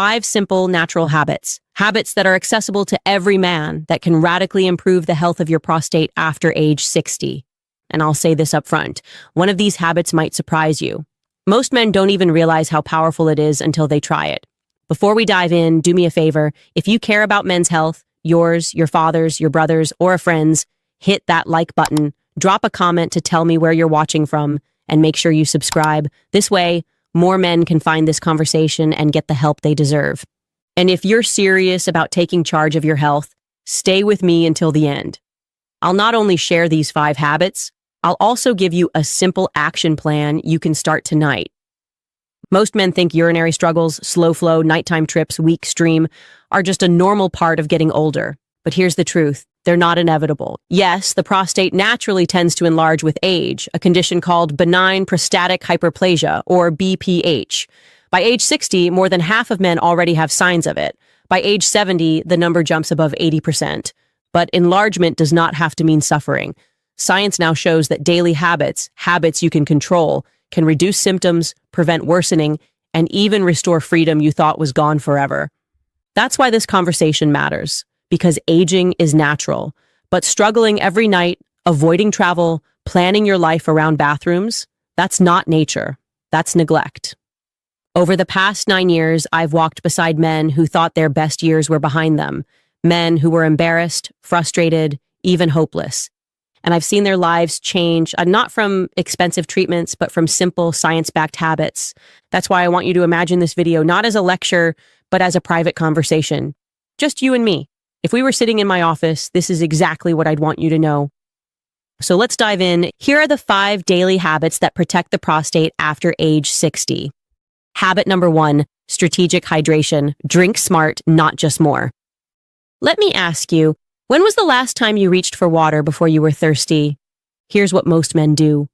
5 simple natural habits. Habits that are accessible to every man that can radically improve the health of your prostate after age 60. And I'll say this up front. One of these habits might surprise you. Most men don't even realize how powerful it is until they try it. Before we dive in, do me a favor. If you care about men's health, yours, your father's, your brother's, or a friend's, hit that like button, drop a comment to tell me where you're watching from, and make sure you subscribe. This way, more men can find this conversation and get the help they deserve. And if you're serious about taking charge of your health, stay with me until the end. I'll not only share these 5 habits, I'll also give you a simple action plan you can start tonight. Most men think urinary struggles, slow flow, nighttime trips, weak stream are just a normal part of getting older. But here's the truth. They're not inevitable. Yes, the prostate naturally tends to enlarge with age, a condition called benign prostatic hyperplasia, or BPH. By age 60, more than half of men already have signs of it. By age 70, the number jumps above 80%. But enlargement does not have to mean suffering. Science now shows that daily habits you can control, can reduce symptoms, prevent worsening, and even restore freedom you thought was gone forever. That's why this conversation matters. Because aging is natural, but struggling every night, avoiding travel, planning your life around bathrooms, that's not nature. That's neglect. Over the past 9 years, I've walked beside men who thought their best years were behind them, men who were embarrassed, frustrated, even hopeless. And I've seen their lives change, not from expensive treatments, but from simple science-backed habits. That's why I want you to imagine this video not as a lecture, but as a private conversation. Just you and me. If we were sitting in my office, this is exactly what I'd want you to know. So let's dive in. Here are the 5 daily habits that protect the prostate after age 60. Habit number 1, strategic hydration. Drink smart, not just more. Let me ask you, when was the last time you reached for water before you were thirsty? Here's what most men do.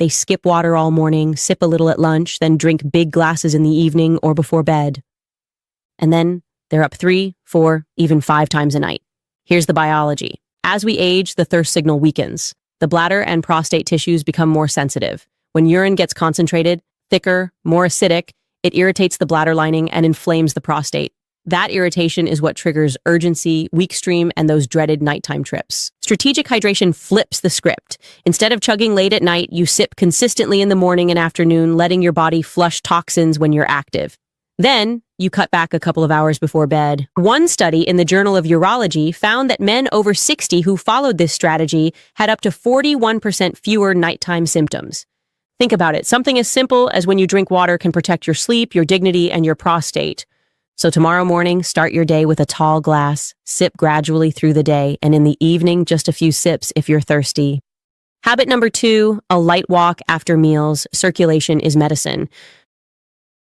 They skip water all morning, sip a little at lunch, then drink big glasses in the evening or before bed. And then they're up 3, 4, even 5 times a night. Here's the biology. As we age, the thirst signal weakens. The bladder and prostate tissues become more sensitive. When urine gets concentrated, thicker, more acidic, it irritates the bladder lining and inflames the prostate. That irritation is what triggers urgency, weak stream, and those dreaded nighttime trips. Strategic hydration flips the script. Instead of chugging late at night, you sip consistently in the morning and afternoon, letting your body flush toxins when you're active. Then, you cut back a couple of hours before bed. One study in the Journal of Urology found that men over 60 who followed this strategy had up to 41% fewer nighttime symptoms. Think about it. Something as simple as when you drink water can protect your sleep, your dignity, and your prostate. So tomorrow morning, start your day with a tall glass, sip gradually through the day, and in the evening, just a few sips if you're thirsty. Habit number 2, a light walk after meals. Circulation is medicine.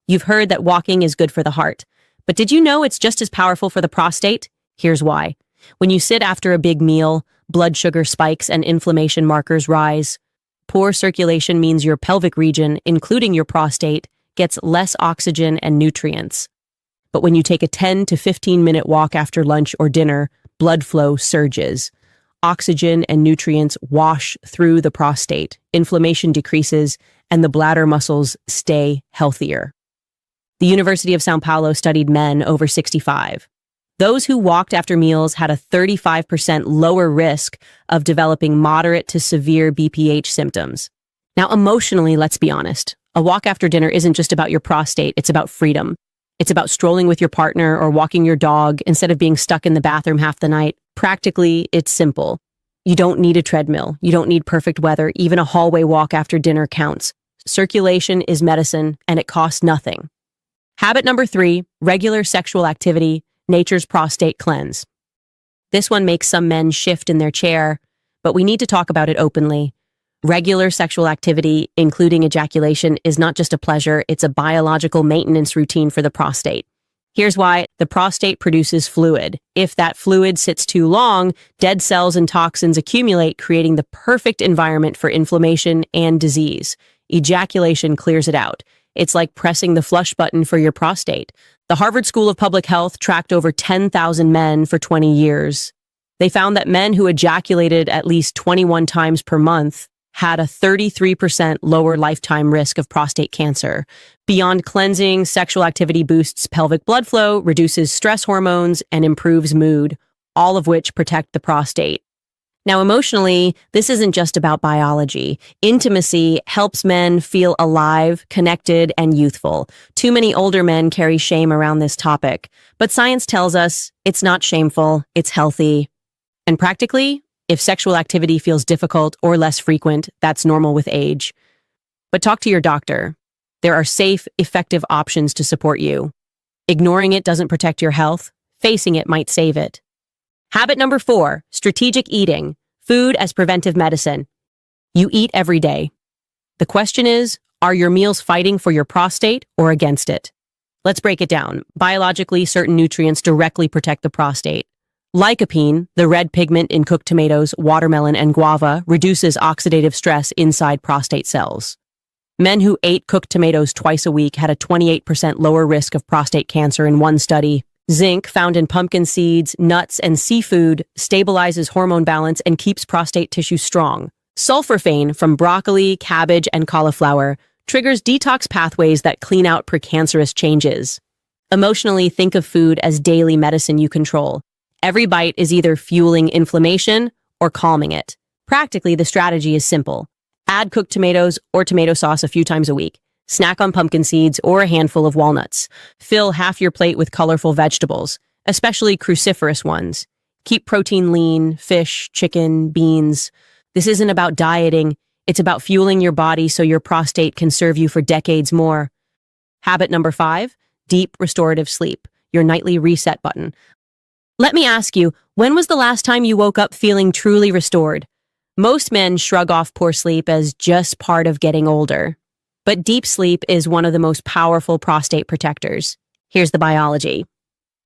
You've heard that walking is good for the heart, but did you know it's just as powerful for the prostate? Here's why. When you sit after a big meal, blood sugar spikes and inflammation markers rise. Poor circulation means your pelvic region, including your prostate, gets less oxygen and nutrients. But when you take a 10 to 15-minute walk after lunch or dinner, blood flow surges. Oxygen and nutrients wash through the prostate, inflammation decreases, and the bladder muscles stay healthier. The University of São Paulo studied men over 65. Those who walked after meals had a 35% lower risk of developing moderate to severe BPH symptoms. Now, emotionally, let's be honest. A walk after dinner isn't just about your prostate, it's about freedom. It's about strolling with your partner or walking your dog instead of being stuck in the bathroom half the night. Practically, it's simple. You don't need a treadmill. You don't need perfect weather. Even a hallway walk after dinner counts. Circulation is medicine, and it costs nothing. Habit number 3, regular sexual activity, nature's prostate cleanse. This one makes some men shift in their chair, but we need to talk about it openly. Regular sexual activity, including ejaculation, is not just a pleasure, it's a biological maintenance routine for the prostate. Here's why. The prostate produces fluid. If that fluid sits too long, dead cells and toxins accumulate, creating the perfect environment for inflammation and disease. Ejaculation clears it out. It's like pressing the flush button for your prostate. The Harvard School of Public Health tracked over 10,000 men for 20 years. They found that men who ejaculated at least 21 times per month had a 33% lower lifetime risk of prostate cancer. Beyond cleansing, sexual activity boosts pelvic blood flow, reduces stress hormones, and improves mood, all of which protect the prostate. Now, emotionally, this isn't just about biology. Intimacy helps men feel alive, connected, and youthful. Too many older men carry shame around this topic, but science tells us it's not shameful, it's healthy. And practically, if sexual activity feels difficult or less frequent, that's normal with age. But talk to your doctor. There are safe, effective options to support you. Ignoring it doesn't protect your health. Facing it might save it. Habit number 4, strategic eating, food as preventive medicine. You eat every day. The question is, are your meals fighting for your prostate or against it? Let's break it down. Biologically, certain nutrients directly protect the prostate. Lycopene, the red pigment in cooked tomatoes, watermelon, and guava, reduces oxidative stress inside prostate cells. Men who ate cooked tomatoes twice a week had a 28% lower risk of prostate cancer in one study. Zinc, found in pumpkin seeds, nuts, and seafood, stabilizes hormone balance and keeps prostate tissue strong. Sulforaphane, from broccoli, cabbage, and cauliflower, triggers detox pathways that clean out precancerous changes. Emotionally, think of food as daily medicine you control. Every bite is either fueling inflammation or calming it. Practically, the strategy is simple. Add cooked tomatoes or tomato sauce a few times a week. Snack on pumpkin seeds or a handful of walnuts. Fill half your plate with colorful vegetables, especially cruciferous ones. Keep protein lean, fish, chicken, beans. This isn't about dieting. It's about fueling your body so your prostate can serve you for decades more. Habit number 5, deep restorative sleep, your nightly reset button. Let me ask you, when was the last time you woke up feeling truly restored? Most men shrug off poor sleep as just part of getting older. But deep sleep is one of the most powerful prostate protectors. Here's the biology.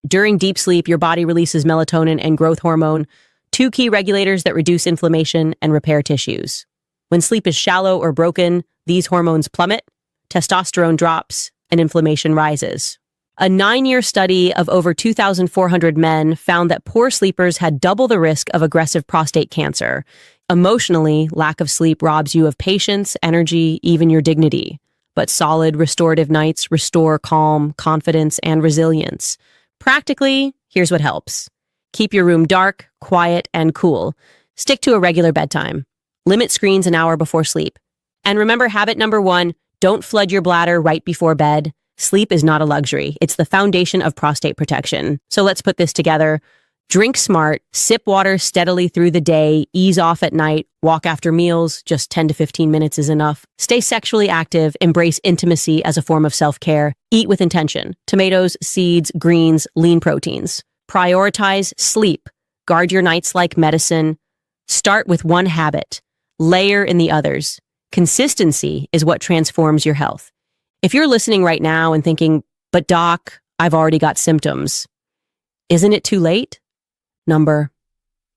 During deep sleep, your body releases melatonin and growth hormone, 2 key regulators that reduce inflammation and repair tissues. When sleep is shallow or broken, these hormones plummet, testosterone drops, and inflammation rises. A 9-year study of over 2,400 men found that poor sleepers had double the risk of aggressive prostate cancer. Emotionally, lack of sleep robs you of patience, energy, even your dignity. But solid, restorative nights restore calm, confidence, and resilience. Practically, here's what helps. Keep your room dark, quiet, and cool. Stick to a regular bedtime. Limit screens an hour before sleep. And remember habit number 1, don't flood your bladder right before bed. Sleep is not a luxury. It's the foundation of prostate protection. So let's put this together. Drink smart, sip water steadily through the day, ease off at night, walk after meals, just 10 to 15 minutes is enough. Stay sexually active, embrace intimacy as a form of self-care. Eat with intention. Tomatoes, seeds, greens, lean proteins. Prioritize sleep. Guard your nights like medicine. Start with one habit. Layer in the others. Consistency is what transforms your health. If you're listening right now and thinking, but doc, I've already got symptoms. Isn't it too late?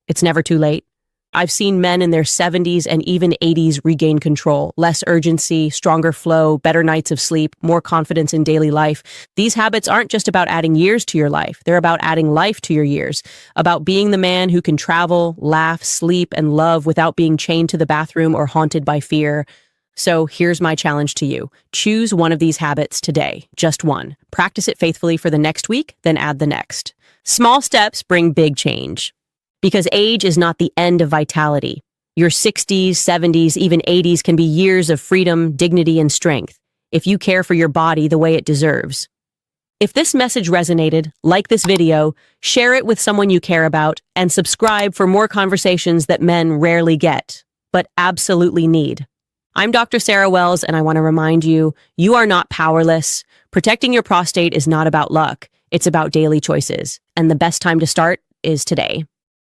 It's never too late. I've seen men in their 70s and even 80s regain control, less urgency, stronger flow, better nights of sleep, more confidence in daily life. These habits aren't just about adding years to your life. They're about adding life to your years, about being the man who can travel, laugh, sleep, and love without being chained to the bathroom or haunted by fear. So here's my challenge to you. Choose one of these habits today, just one. Practice it faithfully for the next week, then add the next. Small steps bring big change. Because age is not the end of vitality. Your 60s, 70s, even 80s can be years of freedom, dignity, and strength if you care for your body the way it deserves. If this message resonated, like this video, share it with someone you care about, and subscribe for more conversations that men rarely get, but absolutely need. I'm Dr. Sarah Wells, and I want to remind you, you are not powerless. Protecting your prostate is not about luck. It's about daily choices. And the best time to start is today.